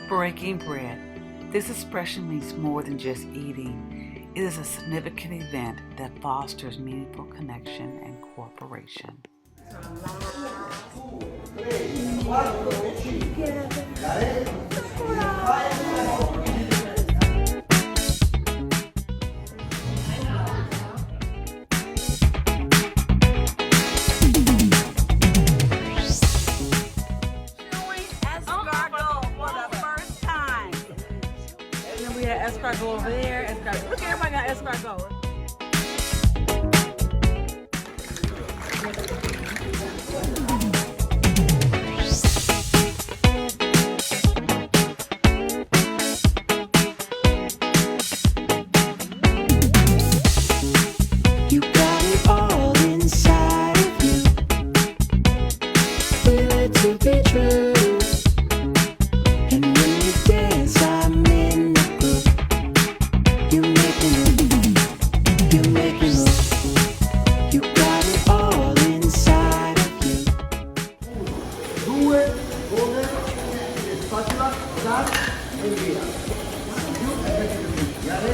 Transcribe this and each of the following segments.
Breaking bread. This expression means more than just eating. It is a significant event that fosters meaningful connection and cooperation. We had escargot over there. Escargot. Look, everybody got escargot. You got it all inside of you. Feel it to be true. And when you dance, I'm in the groove. You make me move. You make me move. You got it all inside of you. Due, come, spatola, da e via. Più e metti più. Chiare?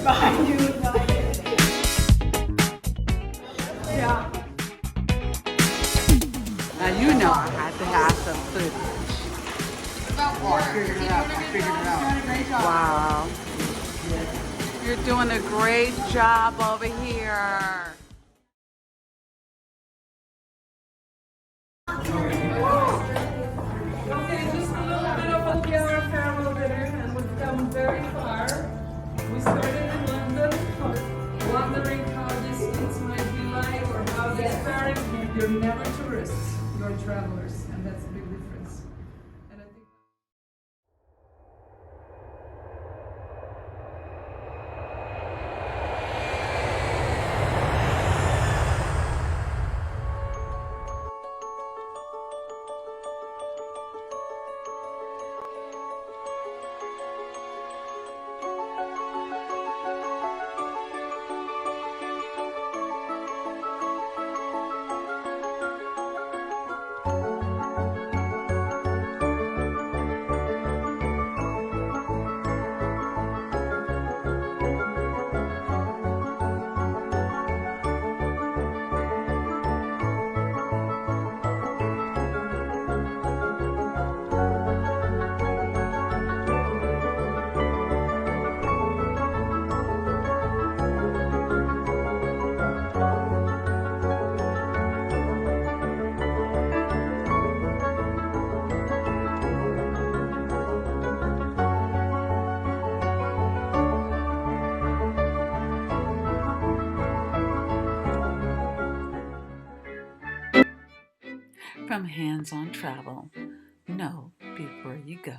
Behind you. Yeah. Now you know I had to have some food. I figured it out. Wow. You're doing a great job over here. Okay, just a little bit of a farewell dinner, and we've come very far. We started in London, wondering how these kids might be like, or how these parents. You're never tourists, you're travelers, and that's a big difference. And I think. From hands-on travel, know before you go.